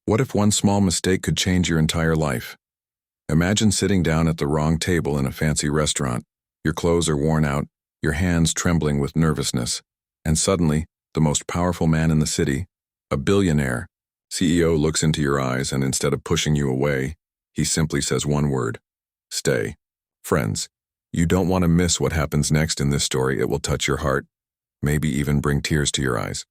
What if one small mistake could change your entire life? Imagine sitting down at the wrong table in a fancy restaurant. Your clothes are worn out, your hands trembling with nervousness, and suddenly, the most powerful man in the city, a billionaire, CEO looks into your eyes and instead of pushing you away, he simply says one word: stay. Friends, you don't want to miss what happens next in this story. It will touch your heart, maybe even bring tears to your eyes.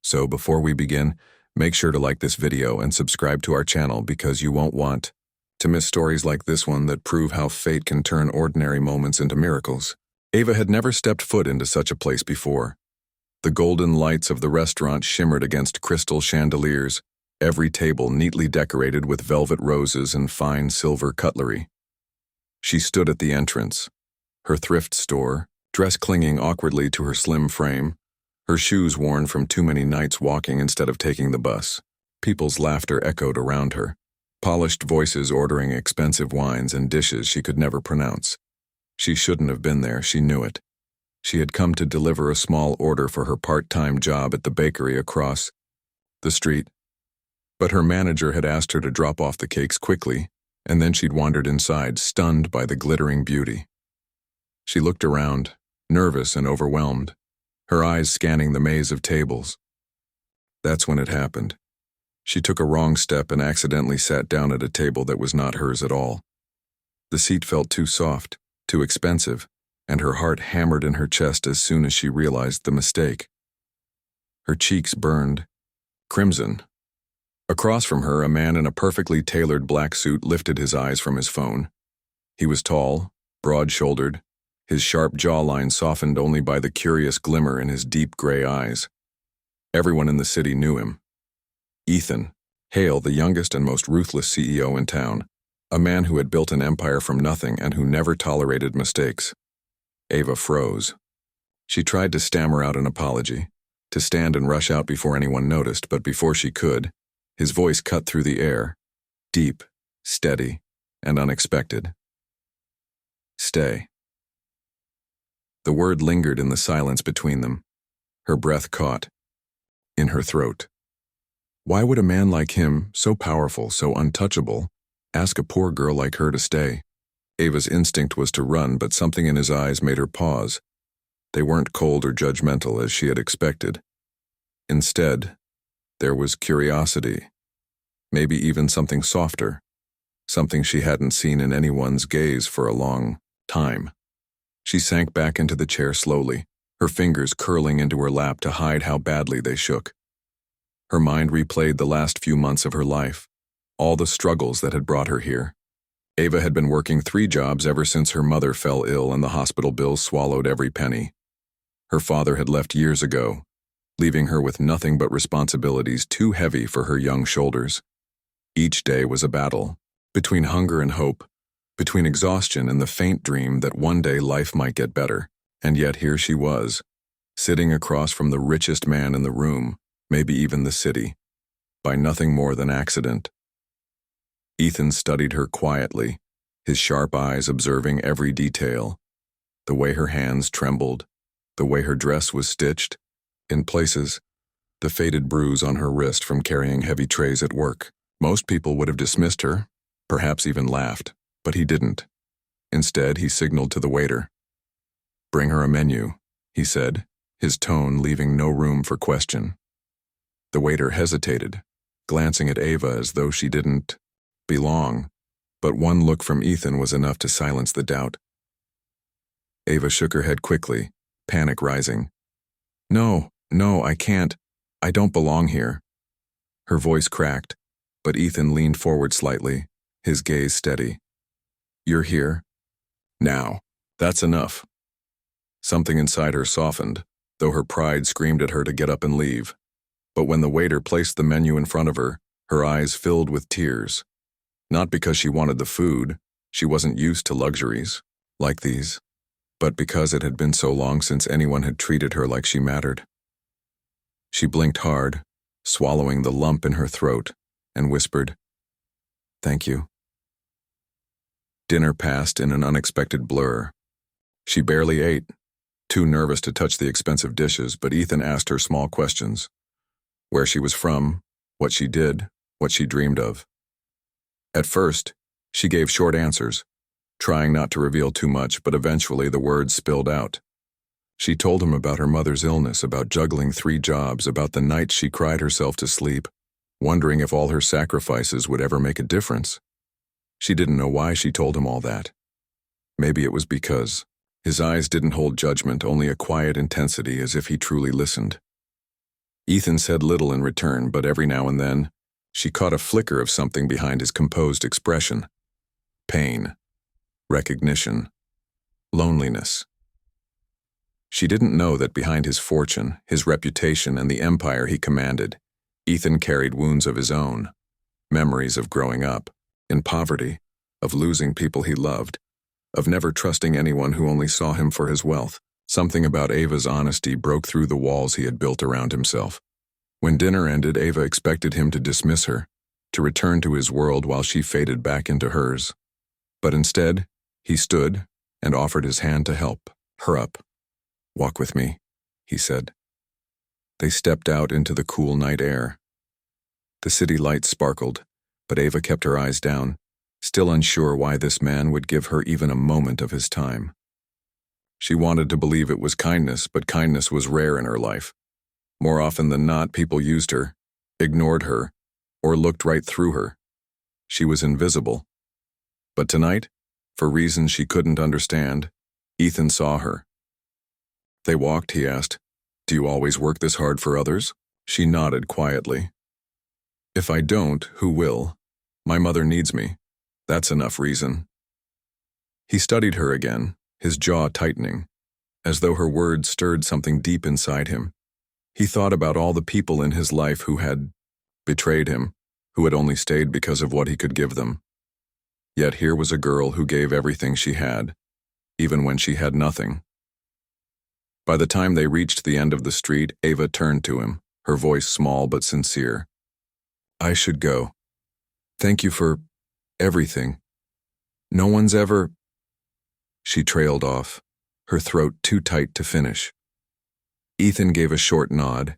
So before we begin, make sure to like this video and subscribe to our channel because you won't want to miss stories like this one that prove how fate can turn ordinary moments into miracles. Ava had never stepped foot into such a place before. The golden lights of the restaurant shimmered against crystal chandeliers, every table neatly decorated with velvet roses and fine silver cutlery. She stood at the entrance, her thrift store, dress clinging awkwardly to her slim frame, her shoes worn from too many nights walking instead of taking the bus. People's laughter echoed around her, polished voices ordering expensive wines and dishes she could never pronounce. She shouldn't have been there, she knew it. She had come to deliver a small order for her part-time job at the bakery across the street. But her manager had asked her to drop off the cakes quickly, and then she'd wandered inside, stunned by the glittering beauty. She looked around, nervous and overwhelmed, her eyes scanning the maze of tables. That's when it happened. She took a wrong step and accidentally sat down at a table that was not hers at all. The seat felt too soft, too expensive, and her heart hammered in her chest as soon as she realized the mistake. Her cheeks burned crimson. Across from her, a man in a perfectly tailored black suit lifted his eyes from his phone. He was tall, broad-shouldered, his sharp jawline softened only by the curious glimmer in his deep gray eyes. Everyone in the city knew him. Ethan, Hale, the youngest and most ruthless CEO in town, a man who had built an empire from nothing and who never tolerated mistakes. Ava froze. She tried to stammer out an apology, to stand and rush out before anyone noticed, but before she could, his voice cut through the air, deep, steady, and unexpected. Stay. The word lingered in the silence between them. Her breath caught in her throat. Why would a man like him, so powerful, so untouchable, ask a poor girl like her to stay? Ava's instinct was to run, but something in his eyes made her pause. They weren't cold or judgmental as she had expected. Instead, there was curiosity, maybe even something softer, something she hadn't seen in anyone's gaze for a long time. She sank back into the chair slowly, her fingers curling into her lap to hide how badly they shook. Her mind replayed the last few months of her life, all the struggles that had brought her here. Ava had been working 3 jobs ever since her mother fell ill and the hospital bills swallowed every penny. Her father had left years ago, leaving her with nothing but responsibilities too heavy for her young shoulders. Each day was a battle, between hunger and hope, between exhaustion and the faint dream that one day life might get better. And yet here she was, sitting across from the richest man in the room, maybe even the city, by nothing more than accident. Ethan studied her quietly, his sharp eyes observing every detail, the way her hands trembled, the way her dress was stitched, in places, the faded bruise on her wrist from carrying heavy trays at work. Most people would have dismissed her, perhaps even laughed, but he didn't. Instead, he signaled to the waiter. "Bring her a menu," he said, his tone leaving no room for question. The waiter hesitated, glancing at Ava as though she didn't belong, but one look from Ethan was enough to silence the doubt. Ava shook her head quickly, panic rising. No, I can't. I don't belong here." Her voice cracked, but Ethan leaned forward slightly, his gaze steady. "You're here? Now, that's enough." Something inside her softened, though her pride screamed at her to get up and leave. But when the waiter placed the menu in front of her, her eyes filled with tears. Not because she wanted the food, she wasn't used to luxuries like these, but because it had been so long since anyone had treated her like she mattered. She blinked hard, swallowing the lump in her throat, and whispered, "Thank you." Dinner passed in an unexpected blur. She barely ate, too nervous to touch the expensive dishes, but Ethan asked her small questions. Where she was from, what she did, what she dreamed of. At first, she gave short answers, trying not to reveal too much, but eventually the words spilled out. She told him about her mother's illness, about juggling 3 jobs, about the nights she cried herself to sleep, wondering if all her sacrifices would ever make a difference. She didn't know why she told him all that. Maybe it was because his eyes didn't hold judgment, only a quiet intensity, as if he truly listened. Ethan said little in return, but every now and then, she caught a flicker of something behind his composed expression. Pain, recognition, loneliness. She didn't know that behind his fortune, his reputation, and the empire he commanded, Ethan carried wounds of his own, memories of growing up, in poverty, of losing people he loved, of never trusting anyone who only saw him for his wealth. Something about Ava's honesty broke through the walls he had built around himself. When dinner ended, Ava expected him to dismiss her, to return to his world while she faded back into hers. But instead, he stood and offered his hand to help her up. "Walk with me," he said. They stepped out into the cool night air. The city lights sparkled, but Ava kept her eyes down, still unsure why this man would give her even a moment of his time. She wanted to believe it was kindness, but kindness was rare in her life. More often than not, people used her, ignored her, or looked right through her. She was invisible. But tonight, for reasons she couldn't understand, Ethan saw her. They walked, he asked. "Do you always work this hard for others?" She nodded quietly. "If I don't, who will? My mother needs me. That's enough reason." He studied her again, his jaw tightening, as though her words stirred something deep inside him. He thought about all the people in his life who had betrayed him, who had only stayed because of what he could give them. Yet here was a girl who gave everything she had, even when she had nothing. By the time they reached the end of the street, Ava turned to him, her voice small but sincere. "I should go. Thank you for everything. No one's ever—" She trailed off, her throat too tight to finish. Ethan gave a short nod,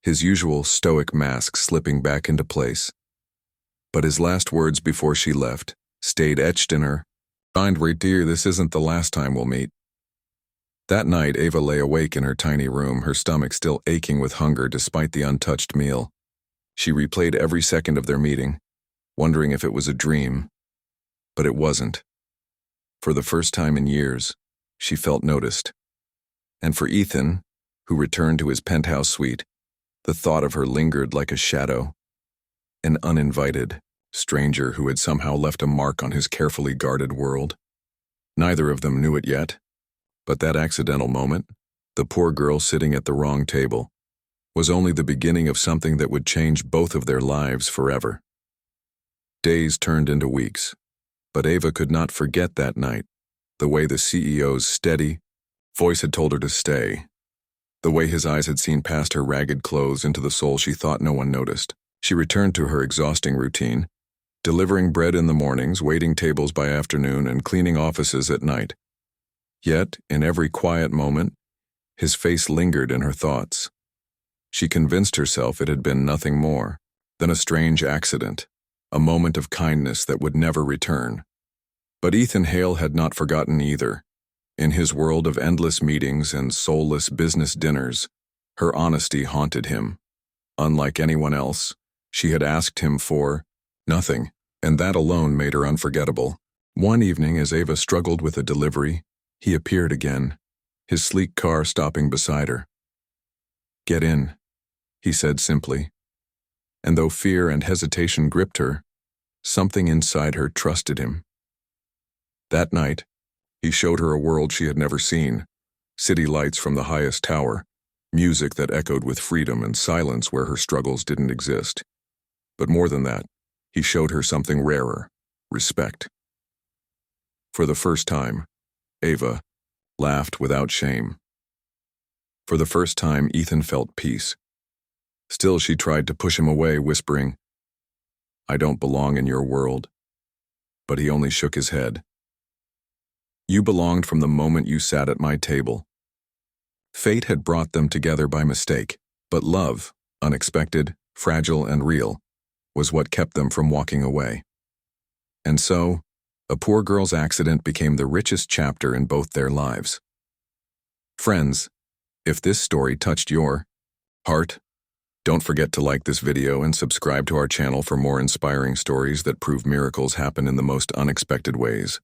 his usual stoic mask slipping back into place. But his last words before she left stayed etched in her. "Mind, wait, dear, this isn't the last time we'll meet." That night, Ava lay awake in her tiny room, her stomach still aching with hunger despite the untouched meal. She replayed every second of their meeting, wondering if it was a dream. But it wasn't. For the first time in years, she felt noticed. And for Ethan, who returned to his penthouse suite, the thought of her lingered like a shadow. An uninvited stranger who had somehow left a mark on his carefully guarded world. Neither of them knew it yet, but that accidental moment, the poor girl sitting at the wrong table, was only the beginning of something that would change both of their lives forever. Days turned into weeks, but Ava could not forget that night, the way the CEO's steady voice had told her to stay, the way his eyes had seen past her ragged clothes into the soul she thought no one noticed. She returned to her exhausting routine, delivering bread in the mornings, waiting tables by afternoon, and cleaning offices at night. Yet, in every quiet moment, his face lingered in her thoughts. She convinced herself it had been nothing more than a strange accident, a moment of kindness that would never return. But Ethan Hale had not forgotten either. In his world of endless meetings and soulless business dinners, her honesty haunted him. Unlike anyone else, she had asked him for nothing, and that alone made her unforgettable. One evening, as Ava struggled with a delivery, he appeared again, his sleek car stopping beside her. "Get in," he said simply. And though fear and hesitation gripped her, something inside her trusted him. That night, he showed her a world she had never seen, city lights from the highest tower, music that echoed with freedom, and silence where her struggles didn't exist. But more than that, he showed her something rarer: respect. For the first time, Ava laughed without shame. For the first time, Ethan felt peace. Still, she tried to push him away, whispering, "I don't belong in your world." But he only shook his head. "You belonged from the moment you sat at my table." Fate had brought them together by mistake, but love, unexpected, fragile, and real, was what kept them from walking away. And so, a poor girl's accident became the richest chapter in both their lives. Friends, if this story touched your heart, don't forget to like this video and subscribe to our channel for more inspiring stories that prove miracles happen in the most unexpected ways.